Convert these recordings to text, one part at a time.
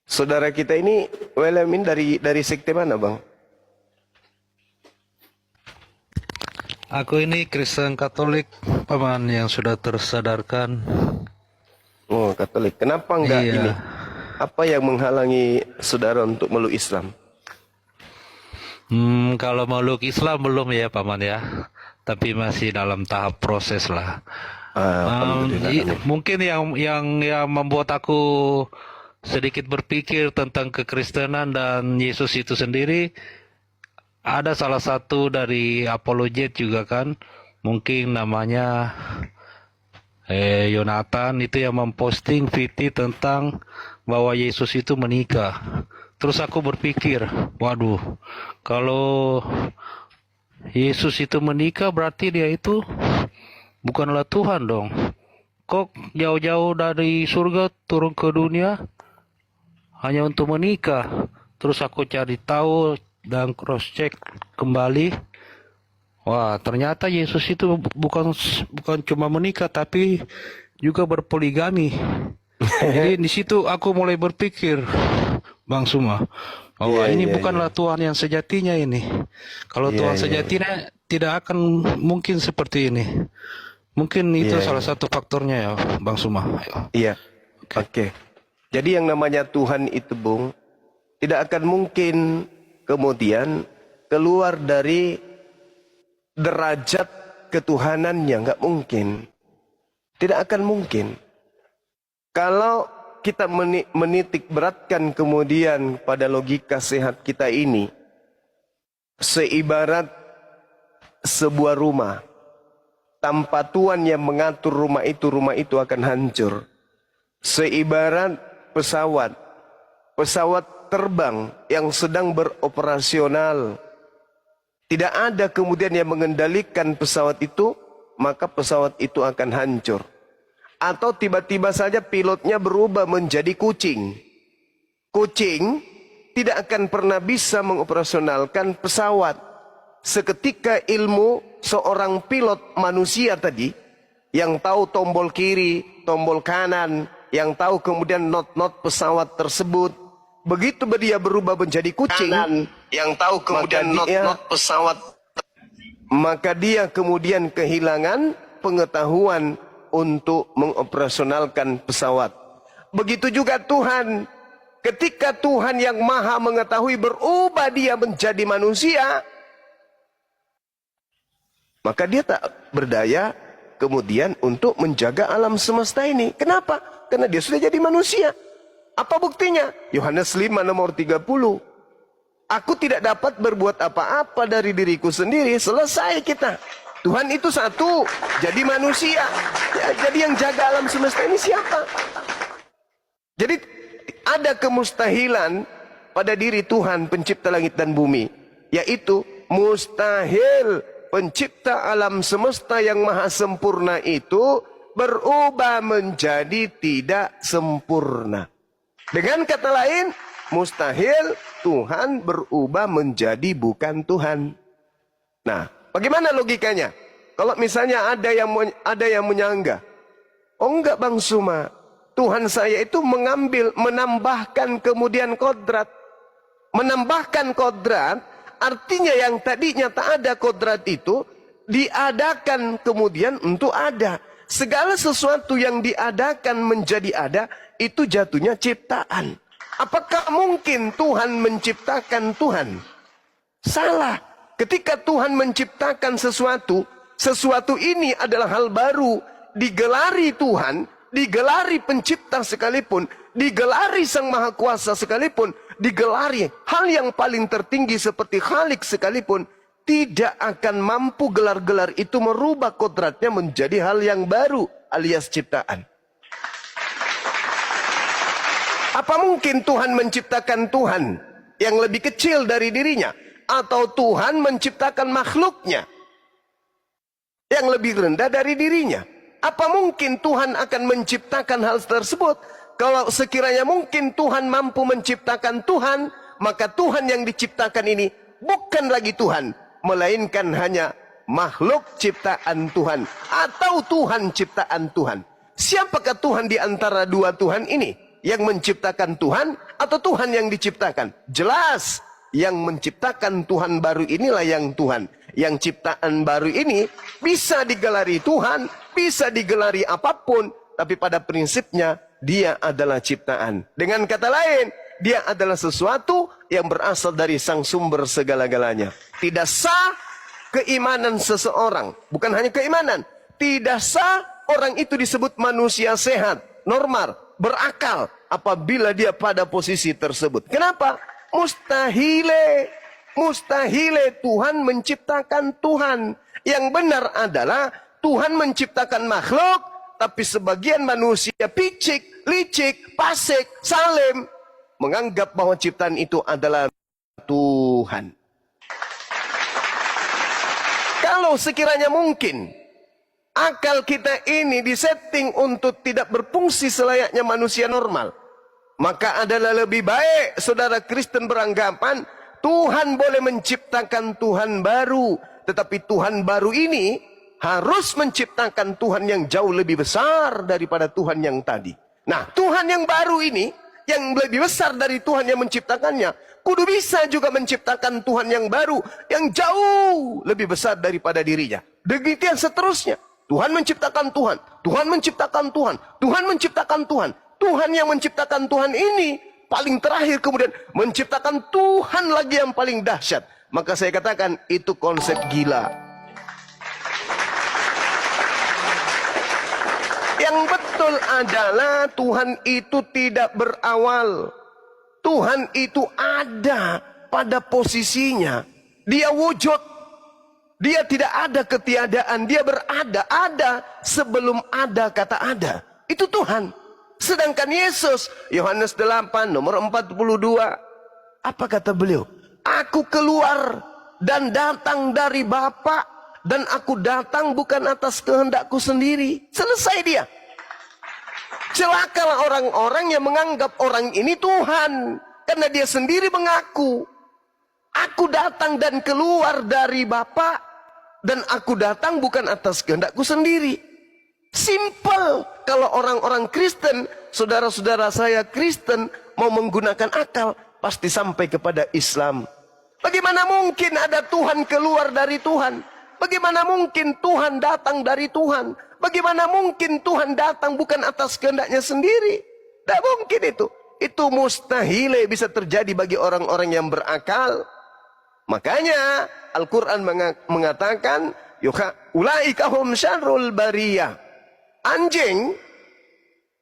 Saudara kita ini, Welamin dari sekte mana, Bang? Aku ini Kristen Katolik, paman, yang sudah tersadarkan. Oh, Katolik. Kenapa enggak Iya. ini? Apa yang menghalangi saudara untuk meluk Islam? Kalau meluk Islam belum ya, paman ya. Tapi masih dalam tahap proses lah. Alhamdulillah. Amin. Mungkin yang membuat aku sedikit berpikir tentang kekristenan dan Yesus itu sendiri, ada salah satu dari apologet juga kan, mungkin namanya Yonatan, itu yang memposting VT tentang bahwa Yesus itu menikah. Terus aku berpikir, waduh, kalau Yesus itu menikah berarti dia itu bukanlah Tuhan dong. Kok jauh-jauh dari surga turun ke dunia hanya untuk menikah? Terus aku cari tahu dan cross check kembali. Wah, ternyata Yesus itu bukan cuma menikah tapi juga berpoligami. Jadi di situ aku mulai berpikir, Bang Suma, bahwa ini bukanlah Tuhan yang sejatinya ini. Kalau Tuhan sejatinya tidak akan mungkin seperti ini. Mungkin itu salah satu faktornya ya, Bang Suma. Iya. Oke. Jadi yang namanya Tuhan itu, Bung, tidak akan mungkin kemudian keluar dari derajat ketuhanannya, nggak mungkin. Tidak akan mungkin. Kalau kita menitik beratkan kemudian pada logika sehat kita ini, seibarat sebuah rumah, tanpa Tuhan yang mengatur rumah itu akan hancur. Seibarat pesawat terbang yang sedang beroperasional, tidak ada kemudian yang mengendalikan pesawat itu, maka pesawat itu akan hancur. Atau tiba-tiba saja pilotnya berubah menjadi kucing. Kucing tidak akan pernah bisa mengoperasionalkan pesawat. Seketika ilmu seorang pilot manusia tadi, yang tahu tombol kiri, tombol kanan, yang tahu kemudian not-not pesawat tersebut, begitu dia berubah menjadi kucing, yang tahu kemudian not-not pesawat, maka dia kemudian kehilangan pengetahuan untuk mengoperasionalkan pesawat. Begitu juga Tuhan. Ketika Tuhan yang maha mengetahui berubah dia menjadi manusia, maka dia tak berdaya kemudian untuk menjaga alam semesta ini. Kenapa? Karena dia sudah jadi manusia. Apa buktinya? Yohanes 5 nomor 30. Aku tidak dapat berbuat apa-apa dari diriku sendiri. Selesai kita. Tuhan itu satu, jadi manusia. Ya, jadi yang jaga alam semesta ini siapa? Jadi ada kemustahilan pada diri Tuhan pencipta langit dan bumi. Yaitu mustahil pencipta alam semesta yang maha sempurna itu berubah menjadi tidak sempurna. Dengan kata lain, mustahil Tuhan berubah menjadi bukan Tuhan. Nah, bagaimana logikanya? Kalau misalnya ada yang menyangga, oh enggak Bang Suma, Tuhan saya itu menambahkan kemudian kodrat. Menambahkan kodrat, artinya yang tadinya tak ada kodrat itu, diadakan kemudian untuk ada. Segala sesuatu yang diadakan menjadi ada, itu jatuhnya ciptaan. Apakah mungkin Tuhan menciptakan Tuhan? Salah. Ketika Tuhan menciptakan sesuatu ini adalah hal baru, digelari Tuhan, digelari pencipta sekalipun, digelari Sang Maha Kuasa sekalipun, digelari hal yang paling tertinggi seperti Khalik sekalipun, tidak akan mampu gelar-gelar itu merubah kodratnya menjadi hal yang baru alias ciptaan. Apa mungkin Tuhan menciptakan Tuhan yang lebih kecil dari dirinya? Atau Tuhan menciptakan makhluknya yang lebih rendah dari dirinya? Apa mungkin Tuhan akan menciptakan hal tersebut? Kalau sekiranya mungkin Tuhan mampu menciptakan Tuhan, maka Tuhan yang diciptakan ini bukan lagi Tuhan, melainkan hanya makhluk ciptaan Tuhan atau Tuhan ciptaan Tuhan. Siapakah Tuhan di antara dua Tuhan ini? Yang menciptakan Tuhan atau Tuhan yang diciptakan? Jelas, yang menciptakan Tuhan baru inilah yang Tuhan. Yang ciptaan baru ini bisa digelari Tuhan, bisa digelari apapun, tapi pada prinsipnya dia adalah ciptaan. Dengan kata lain, dia adalah sesuatu yang berasal dari sang sumber segala-galanya. Tidak sah keimanan seseorang, bukan hanya keimanan, tidak sah orang itu disebut manusia sehat, normal, berakal apabila dia pada posisi tersebut. Kenapa? Mustahile Tuhan menciptakan Tuhan. Yang benar adalah Tuhan menciptakan makhluk, tapi sebagian manusia picik, licik, pasik, salim, menganggap bahwa ciptaan itu adalah Tuhan. Kalau sekiranya mungkin akal kita ini disetting untuk tidak berfungsi selayaknya manusia normal, maka adalah lebih baik saudara Kristen beranggapan Tuhan boleh menciptakan Tuhan baru, tetapi Tuhan baru ini harus menciptakan Tuhan yang jauh lebih besar daripada Tuhan yang tadi. Nah, Tuhan yang baru ini, yang lebih besar dari Tuhan yang menciptakannya, kudu bisa juga menciptakan Tuhan yang baru, yang jauh lebih besar daripada dirinya. Demikian seterusnya. Tuhan menciptakan Tuhan, Tuhan menciptakan Tuhan, Tuhan menciptakan Tuhan. Tuhan yang menciptakan Tuhan ini paling terakhir kemudian menciptakan Tuhan lagi yang paling dahsyat. Maka saya katakan itu konsep gila. Yang betul adalah Tuhan itu tidak berawal. Tuhan itu ada pada posisinya. Dia wujud. Dia tidak ada ketiadaan. Dia berada. Ada sebelum ada kata ada. Itu Tuhan. Sedangkan Yesus, Yohanes 8 nomor 42. Apa kata beliau? Aku keluar dan datang dari Bapa, dan aku datang bukan atas kehendakku sendiri. Selesai dia. Celakalah orang-orang yang menganggap orang ini Tuhan, karena dia sendiri mengaku, aku datang dan keluar dari Bapa, dan aku datang bukan atas kehendakku sendiri. Simple. Kalau orang-orang Kristen, saudara-saudara saya Kristen, mau menggunakan akal, pasti sampai kepada Islam. Bagaimana mungkin ada Tuhan keluar dari Tuhan? Bagaimana mungkin Tuhan datang dari Tuhan? Bagaimana mungkin Tuhan datang bukan atas kehendaknya sendiri? Tidak mungkin itu. Itu mustahil bisa terjadi bagi orang-orang yang berakal. Makanya Al-Quran mengatakan, ulaika hum syarrul bariyah. Anjing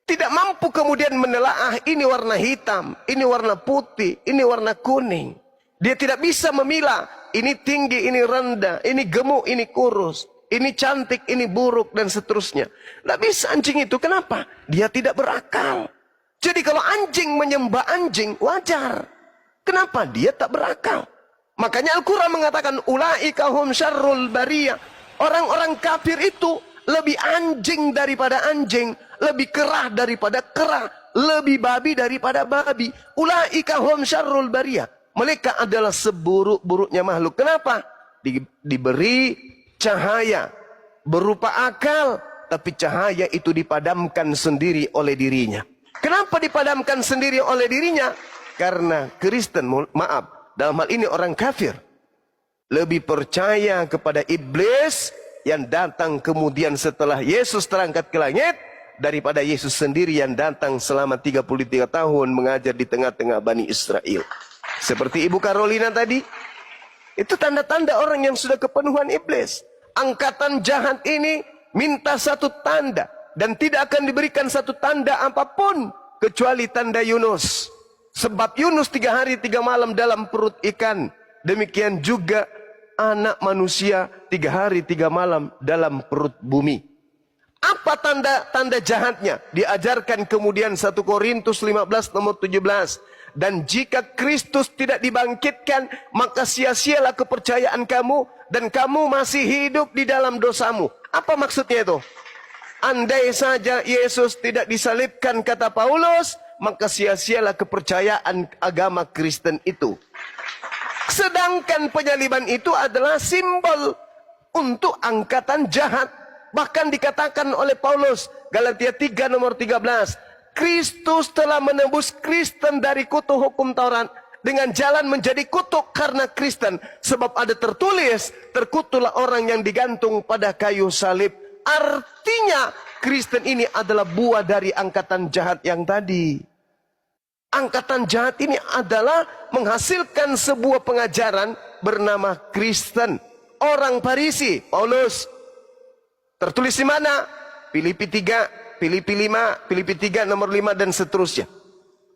tidak mampu kemudian menelaah ini warna hitam, ini warna putih, ini warna kuning. Dia tidak bisa memilah ini tinggi, ini rendah, ini gemuk, ini kurus, ini cantik, ini buruk, dan seterusnya. Tidak bisa anjing itu. Kenapa? Dia tidak berakal. Jadi kalau anjing menyembah anjing, wajar. Kenapa? Dia tak berakal. Makanya Al-Quran mengatakan, ulaika hum syarrul bariyah. Orang-orang kafir itu lebih anjing daripada anjing, lebih kerah daripada kerah, lebih babi daripada babi. Ulaika hum syarrul bariyah. Mereka adalah seburuk-buruknya makhluk. Kenapa? Diberi cahaya berupa akal, tapi cahaya itu dipadamkan sendiri oleh dirinya. Kenapa dipadamkan sendiri oleh dirinya? Karena Kristen, maaf, dalam hal ini orang kafir, lebih percaya kepada iblis yang datang kemudian setelah Yesus terangkat ke langit, daripada Yesus sendiri yang datang selama 33 tahun mengajar di tengah-tengah Bani Israel. Seperti Ibu Carolina tadi, itu tanda-tanda orang yang sudah kepenuhan iblis. Angkatan jahat ini minta satu tanda, dan tidak akan diberikan satu tanda apapun kecuali tanda Yunus. Sebab Yunus 3 hari 3 malam dalam perut ikan, demikian juga anak manusia 3 hari 3 malam dalam perut bumi. Apa tanda-tanda jahatnya? Diajarkan kemudian 1 Korintus 15 nomor 17. Dan jika Kristus tidak dibangkitkan, maka sia-sialah kepercayaan kamu, dan kamu masih hidup di dalam dosamu. Apa maksudnya itu? Andai saja Yesus tidak disalibkan, kata Paulus, maka sia-sialah kepercayaan agama Kristen itu. Sedangkan penyaliban itu adalah simbol untuk angkatan jahat. Bahkan dikatakan oleh Paulus, Galatia 3 nomor 13, Kristus telah menebus Kristen dari kutuk hukum Taurat dengan jalan menjadi kutuk karena Kristen. Sebab ada tertulis, terkutuklah orang yang digantung pada kayu salib. Artinya Kristen ini adalah buah dari angkatan jahat yang tadi. Angkatan jahat ini adalah menghasilkan sebuah pengajaran bernama Kristen. Orang Farisi, Paulus. Tertulis di mana? Filipi 3, Filipi 5, Filipi 3 nomor 5 dan seterusnya.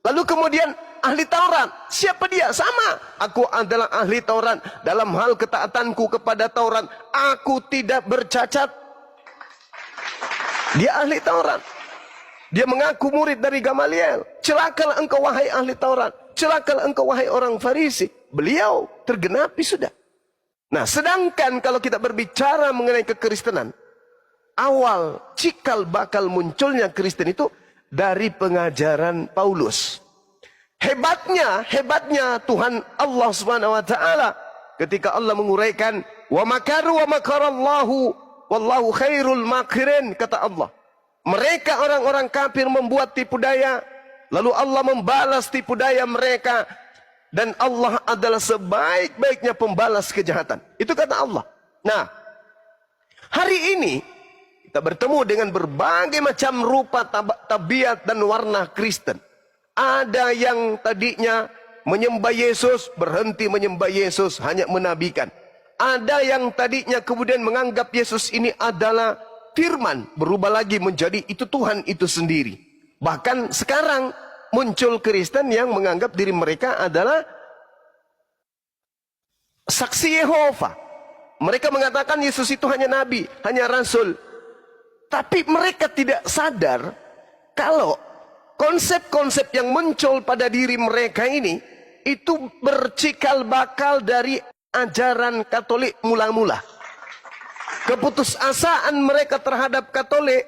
Lalu kemudian ahli Taurat. Siapa dia? Sama. Aku adalah ahli Taurat. Dalam hal ketaatanku kepada Taurat, aku tidak bercacat. Dia ahli Taurat. Dia mengaku murid dari Gamaliel. Celakalah engkau wahai ahli Taurat. Celakalah engkau wahai orang Farisi. Beliau tergenapi sudah. Nah, sedangkan kalau kita berbicara mengenai kekristenan, awal cikal bakal munculnya Kristen itu dari pengajaran Paulus. Hebatnya Tuhan Allah Subhanahu wa taala ketika Allah menguraikan wa makaru wa makarallahu wallahu khairul makirin, kata Allah. Mereka orang-orang kafir membuat tipu daya, lalu Allah membalas tipu daya mereka, dan Allah adalah sebaik-baiknya pembalas kejahatan. Itu kata Allah. Nah, hari ini kita bertemu dengan berbagai macam rupa, tabiat dan warna Kristen. Ada yang tadinya menyembah Yesus, berhenti menyembah Yesus, hanya menabikan. Ada yang tadinya kemudian menganggap Yesus ini adalah firman, berubah lagi menjadi itu Tuhan itu sendiri. Bahkan sekarang muncul Kristen yang menganggap diri mereka adalah saksi Yehova. Mereka mengatakan Yesus itu hanya nabi, hanya rasul. Tapi mereka tidak sadar kalau konsep-konsep yang muncul pada diri mereka ini itu bercikal bakal dari ajaran Katolik mula-mula. Keputusasaan mereka terhadap Katolik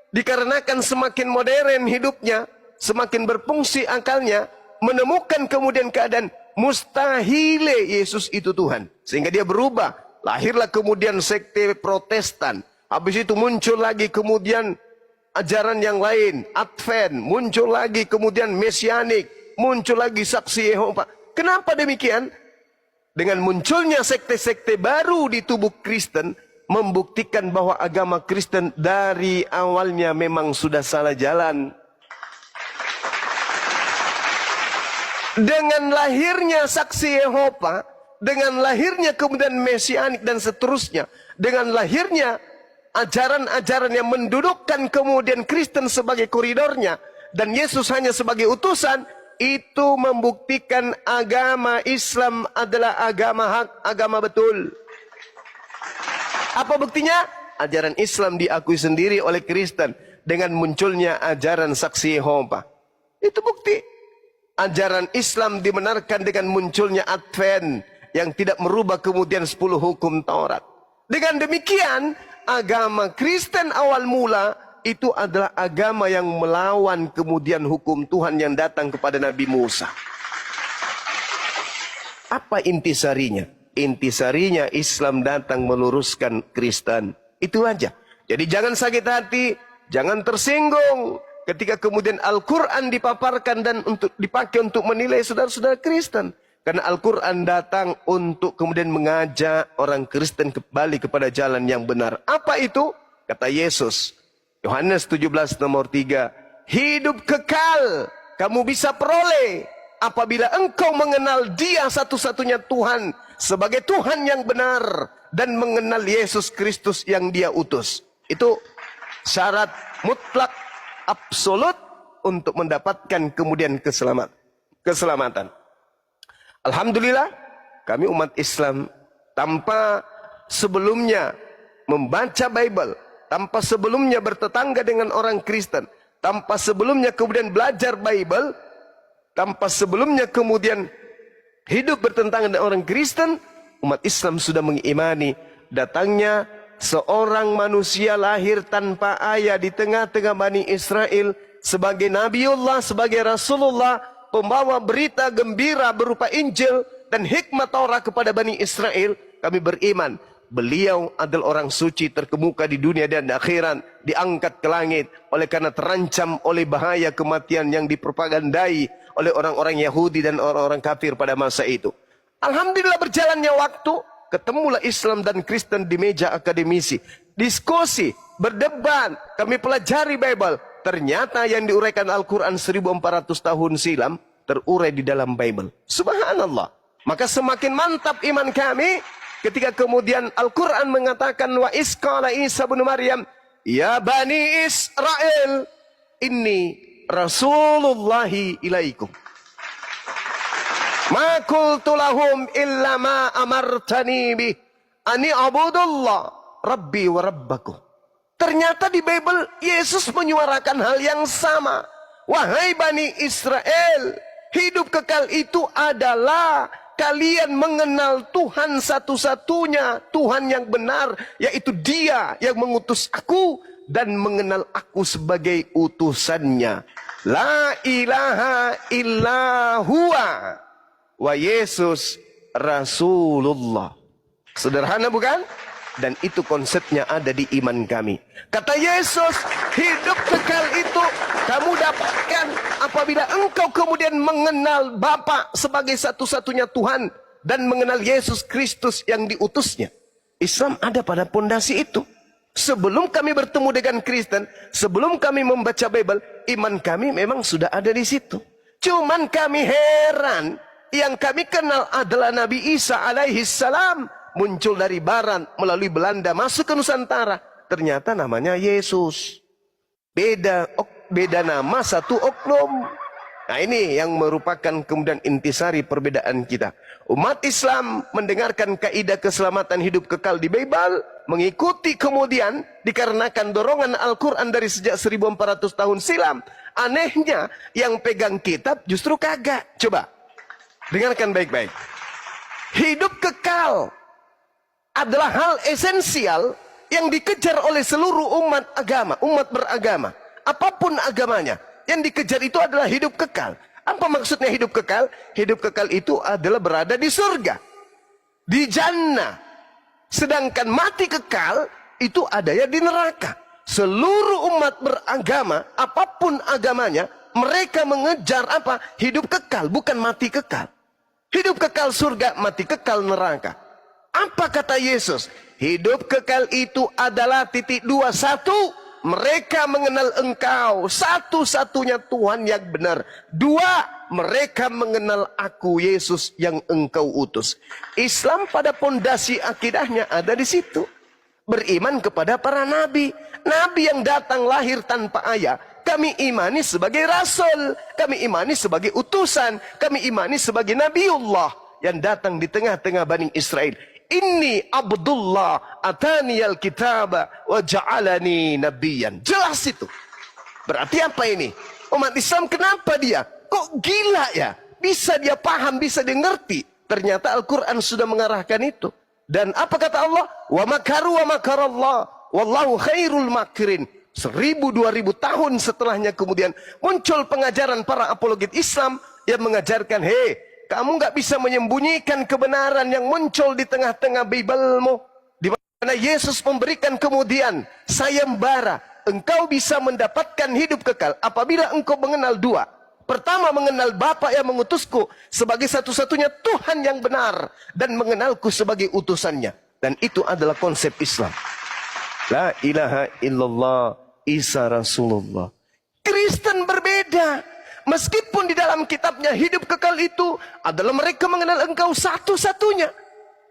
dikarenakan semakin modern hidupnya, semakin berfungsi akalnya, menemukan kemudian keadaan mustahile Yesus itu Tuhan. Sehingga dia berubah. Lahirlah kemudian sekte Protestan. Habis itu muncul lagi kemudian ajaran yang lain, Advent. Muncul lagi kemudian Mesianik. Muncul lagi saksi Yehova. Kenapa demikian? Dengan munculnya sekte-sekte baru di tubuh Kristen, membuktikan bahwa agama Kristen dari awalnya memang sudah salah jalan. Dengan lahirnya saksi Yehova, dengan lahirnya kemudian Mesianik dan seterusnya, dengan lahirnya ajaran-ajaran yang mendudukkan kemudian Kristen sebagai koridornya dan Yesus hanya sebagai utusan, itu membuktikan agama Islam adalah agama hak, agama betul. Apa buktinya? Ajaran Islam diakui sendiri oleh Kristen dengan munculnya ajaran saksi Yehova. Itu bukti. Ajaran Islam dibenarkan dengan munculnya Advent yang tidak merubah kemudian 10 hukum Taurat. Dengan demikian, agama Kristen awal mula itu adalah agama yang melawan kemudian hukum Tuhan yang datang kepada Nabi Musa. Apa intisarinya? Intisarinya Islam datang meluruskan Kristen. Itu aja. Jadi jangan sakit hati, jangan tersinggung ketika kemudian Al-Quran dipaparkan dan dipakai untuk menilai saudara-saudara Kristen. Karena Al-Quran datang untuk kemudian mengajak orang Kristen kembali kepada jalan yang benar. Apa itu? Kata Yesus, Yohanes 17 nomor 3, hidup kekal kamu bisa peroleh apabila engkau mengenal Dia satu-satunya Tuhan sebagai Tuhan yang benar dan mengenal Yesus Kristus yang Dia utus. Itu syarat mutlak absolut untuk mendapatkan kemudian keselamatan. Alhamdulillah, kami umat Islam tanpa sebelumnya membaca Bible, tanpa sebelumnya bertetangga dengan orang Kristen, tanpa sebelumnya kemudian belajar Bible, tanpa sebelumnya kemudian hidup bertentangan dengan orang Kristen, umat Islam sudah mengimani datangnya seorang manusia lahir tanpa ayah di tengah-tengah Bani Israel sebagai Nabiullah, sebagai Rasulullah, pembawa berita gembira berupa Injil dan hikmat Taurat kepada Bani Israel. Kami beriman Beliau adalah orang suci terkemuka di dunia dan akhirat, diangkat ke langit oleh karena terancam oleh bahaya kematian yang dipropagandai oleh orang-orang Yahudi dan orang-orang kafir pada masa itu. Alhamdulillah berjalannya waktu, ketemulah Islam dan Kristen di meja akademisi, diskusi, berdebat, kami pelajari Bible. Ternyata yang diuraikan Al-Quran 1400 tahun silam terurai di dalam Bible. Subhanallah. Maka semakin mantap iman kami ketika kemudian Al-Quran mengatakan wa isqala Isa bin Maryam ya bani Israel inni rasulullahi ilaikum ma qultu lahum illa ma amartani bi ani abudullah rabbi wa rabbakum. Ternyata di Bible Yesus menyuarakan hal yang sama. Wahai Bani Israel, hidup kekal itu adalah kalian mengenal Tuhan satu-satunya, Tuhan yang benar, yaitu Dia yang mengutus aku dan mengenal aku sebagai utusannya. La ilaha illa huwa wa Yesus Rasulullah. Sederhana bukan? Dan itu konsepnya ada di iman kami. Kata Yesus, hidup kekal itu kamu dapatkan apabila engkau kemudian mengenal Bapa sebagai satu-satunya Tuhan dan mengenal Yesus Kristus yang diutusnya. Islam ada pada pondasi itu. Sebelum kami bertemu dengan Kristen, sebelum kami membaca Bible, iman kami memang sudah ada di situ. Cuman kami heran, yang kami kenal adalah Nabi Isa alaihi salam. Muncul dari barat melalui Belanda masuk ke Nusantara. Ternyata namanya Yesus. Beda nama, satu oknum. Nah ini yang merupakan kemudian intisari perbedaan kita. Umat Islam mendengarkan kaidah keselamatan hidup kekal di Bible, mengikuti kemudian dikarenakan dorongan Al-Quran dari sejak 1400 tahun silam. Anehnya yang pegang kitab justru kagak. Coba dengarkan baik-baik. Hidup kekal adalah hal esensial yang dikejar oleh seluruh umat agama, umat beragama. Apapun agamanya, yang dikejar itu adalah hidup kekal. Apa maksudnya hidup kekal? Hidup kekal itu adalah berada di surga, di jannah. Sedangkan mati kekal itu adanya di neraka. Seluruh umat beragama, apapun agamanya, mereka mengejar apa? Hidup kekal, bukan mati kekal. Hidup kekal surga, mati kekal neraka. Apa kata Yesus? Hidup kekal itu adalah titik 21. Mereka mengenal engkau satu-satunya Tuhan yang benar. 2. Mereka mengenal aku Yesus yang engkau utus. Islam pada pondasi akidahnya ada di situ. Beriman kepada para nabi. Nabi yang datang lahir tanpa ayah, kami imani sebagai rasul. Kami imani sebagai utusan. Kami imani sebagai Nabiullah yang datang di tengah-tengah Bani Israel. Inni Abdullah ataniyal kitaba wa ja'alani nabiyan. Jelas itu. Berarti apa ini? Umat Islam kenapa dia? Kok gila ya? Bisa dia paham, bisa dia ngerti. Ternyata Al-Quran sudah mengarahkan itu. Dan apa kata Allah? Wa makaru wa makarallah. Wallahu khairul makirin. 1000-2000 tahun setelahnya kemudian muncul pengajaran para apologet Islam yang mengajarkan, hei, kamu nggak bisa menyembunyikan kebenaran yang muncul di tengah-tengah Bible-mu. Di mana Yesus memberikan kemudian sayembara. Engkau bisa mendapatkan hidup kekal apabila engkau mengenal 2. Pertama, mengenal Bapa yang mengutusku sebagai satu-satunya Tuhan yang benar. Dan mengenalku sebagai utusannya. Dan itu adalah konsep Islam. La ilaha illallah Isa Rasulullah. Kristen berbeda. Meskipun di dalam kitabnya hidup kekal itu adalah mereka mengenal engkau satu-satunya.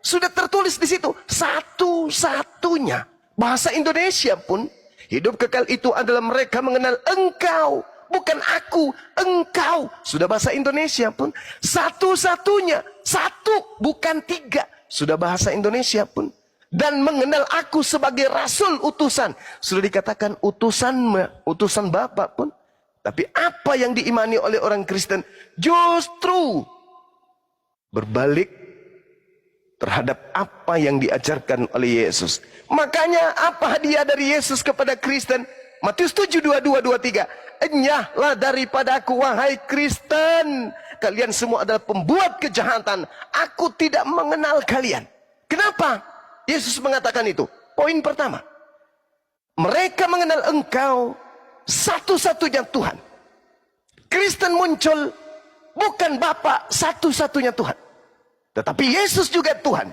Sudah tertulis di situ satu-satunya. Bahasa Indonesia pun hidup kekal itu adalah mereka mengenal engkau, bukan aku, engkau. Sudah bahasa Indonesia pun satu-satunya, satu bukan 3. Sudah bahasa Indonesia pun. Dan mengenal aku sebagai rasul utusan. Sudah dikatakan utusan Bapa pun. Tapi apa yang diimani oleh orang Kristen justru berbalik terhadap apa yang diajarkan oleh Yesus. Makanya apa hadiah dari Yesus kepada Kristen? Matius 7:22-23. Enyahlah daripadaku wahai Kristen. Kalian semua adalah pembuat kejahatan. Aku tidak mengenal kalian. Kenapa? Yesus mengatakan itu? Poin pertama, mereka mengenal engkau satu-satunya Tuhan. Kristen muncul bukan Bapa satu-satunya Tuhan, tetapi Yesus juga Tuhan,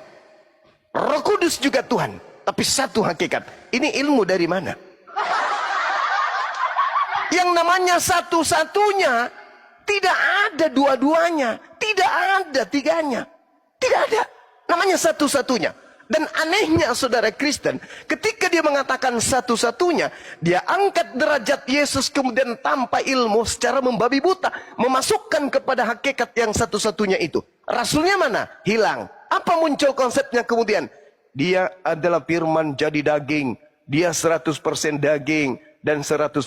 Roh Kudus juga Tuhan, tapi satu hakikat. Ini ilmu dari mana? Yang namanya satu-satunya, tidak ada dua-duanya, tidak ada tiganya, tidak ada. Namanya satu-satunya. Dan anehnya saudara Kristen, ketika dia mengatakan satu-satunya, dia angkat derajat Yesus kemudian tanpa ilmu secara membabi buta, memasukkan kepada hakikat yang satu-satunya itu. Rasulnya mana? Hilang. Apa muncul konsepnya kemudian? Dia adalah firman jadi daging, dia 100% daging dan 100%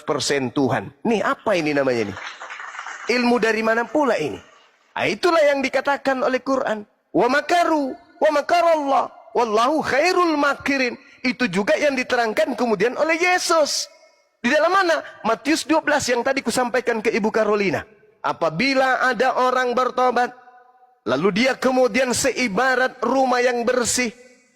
Tuhan. Nih apa ini namanya nih? Ilmu dari mana pula ini? Nah, itulah yang dikatakan oleh Quran. Wa makaru, wa makarallah, wallahu khairul makirin. Itu juga yang diterangkan kemudian oleh Yesus. Di dalam mana? Matius 12 yang tadi kusampaikan ke Ibu Carolina. Apabila ada orang bertobat, lalu dia kemudian seibarat rumah yang bersih,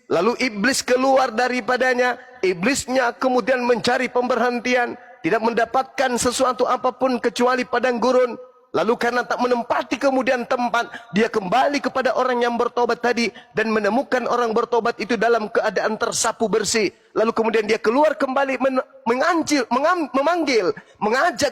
lalu iblis keluar daripadanya, iblisnya kemudian mencari pemberhentian, tidak mendapatkan sesuatu apapun kecuali padang gurun. Lalu karena tak menempati kemudian tempat, dia kembali kepada orang yang bertobat tadi dan menemukan orang bertobat itu dalam keadaan tersapu bersih. Lalu kemudian dia keluar kembali memanggil, mengajak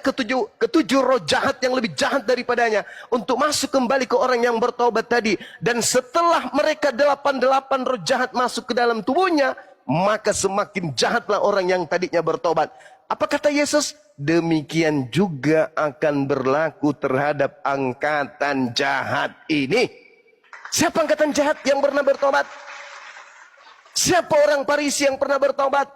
ketujuh roh jahat yang lebih jahat daripadanya untuk masuk kembali ke orang yang bertobat tadi. Dan setelah mereka 88 roh jahat masuk ke dalam tubuhnya, maka semakin jahatlah orang yang tadinya bertobat. Apa kata Yesus? Demikian juga akan berlaku terhadap angkatan jahat ini. Siapa angkatan jahat yang pernah bertobat? Siapa orang Farisi yang pernah bertobat?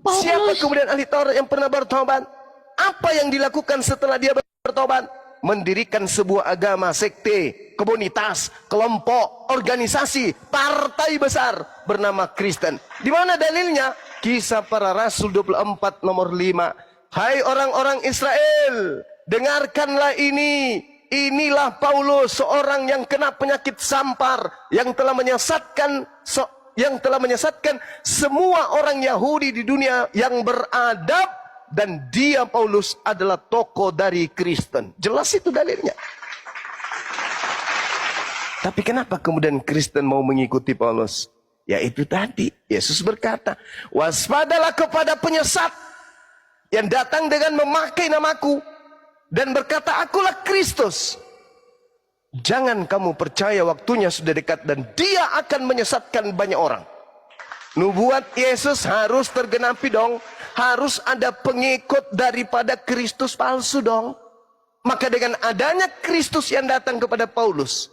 Siapa kemudian ahli Taurat yang pernah bertobat? Apa yang dilakukan setelah dia bertobat? Mendirikan sebuah agama, sekte, komunitas, kelompok, organisasi, partai besar bernama Kristen. Di mana dalilnya? Kisah Para Rasul 24 nomor 5. Hai orang-orang Israel, dengarkanlah ini. Inilah Paulus, seorang yang kena penyakit sampar, yang telah menyesatkan semua orang Yahudi di dunia yang beradab, dan dia Paulus adalah tokoh dari Kristen. Jelas itu dalilnya. Tapi kenapa kemudian Kristen mau mengikuti Paulus? Ya itu tadi, Yesus berkata, waspadalah kepada penyesat yang datang dengan memakai namaku dan berkata, akulah Kristus. Jangan kamu percaya, waktunya sudah dekat dan dia akan menyesatkan banyak orang. Nubuat Yesus harus tergenapi dong. Harus ada pengikut daripada Kristus palsu dong. Maka dengan adanya Kristus yang datang kepada Paulus,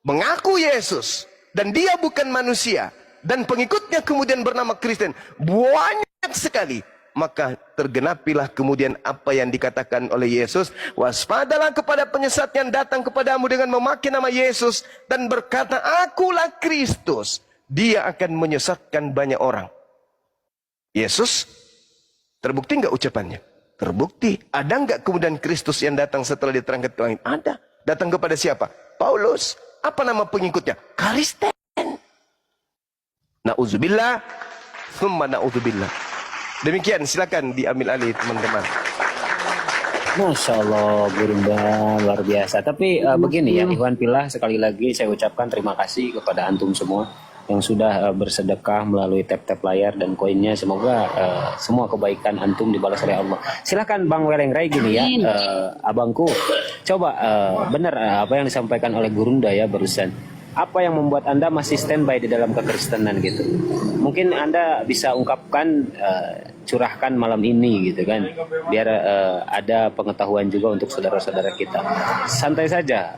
mengaku Yesus, dan dia bukan manusia, dan pengikutnya kemudian bernama Kristen banyak sekali, maka tergenapilah kemudian apa yang dikatakan oleh Yesus, waspadalah kepada penyesat yang datang kepadamu dengan memakai nama Yesus dan berkata, akulah Kristus. Dia akan menyesatkan banyak orang. Yesus, terbukti enggak ucapannya? Terbukti. Ada enggak kemudian Kristus yang datang setelah diterangkan ke langit? Ada. Datang kepada siapa? Paulus. Apa nama pengikutnya? Kristen. Na'udzubillah, thumma na'udzubillah. Demikian, silakan diambil alih teman-teman. Masya Allah, Gurunda, luar biasa. Tapi begini ya, Ikhwan Fillah, sekali lagi saya ucapkan terima kasih kepada antum semua yang sudah bersedekah melalui tap-tap layar dan koinnya. Semoga semua kebaikan antum dibalas oleh Allah. Silakan Bang Welengrai gini ya, abangku. Coba benar apa yang disampaikan oleh Gurunda ya barusan. Apa yang membuat Anda masih standby di dalam kekristenan gitu? Mungkin Anda bisa ungkapkan, curahkan malam ini gitu kan, biar ada pengetahuan juga untuk saudara-saudara kita. Santai saja,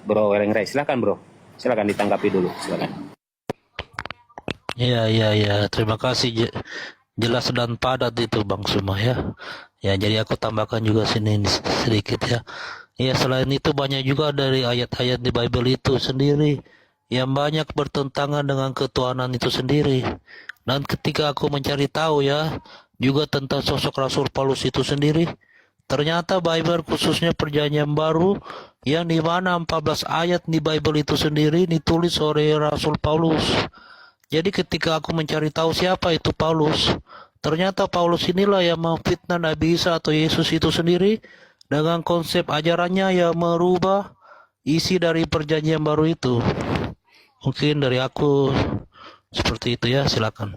Bro Welengrai. Silakan Bro, silakan ditanggapi dulu, silakan. Ya. Terima kasih. Jelas dan padat itu Bang Suma ya. Ya, jadi aku tambahkan juga sini sedikit ya. Ya, selain itu banyak juga dari ayat-ayat di Bible itu sendiri yang banyak bertentangan dengan ketuhanan itu sendiri. Dan ketika aku mencari tahu ya, juga tentang sosok Rasul Paulus itu sendiri, ternyata Bible khususnya Perjanjian Baru yang di mana 14 ayat di Bible itu sendiri ditulis oleh Rasul Paulus. Jadi ketika aku mencari tahu siapa itu Paulus, ternyata Paulus inilah yang memfitnah Nabi Isa atau Yesus itu sendiri dengan konsep ajarannya yang merubah isi dari perjanjian baru itu. Mungkin dari aku seperti itu ya, silakan.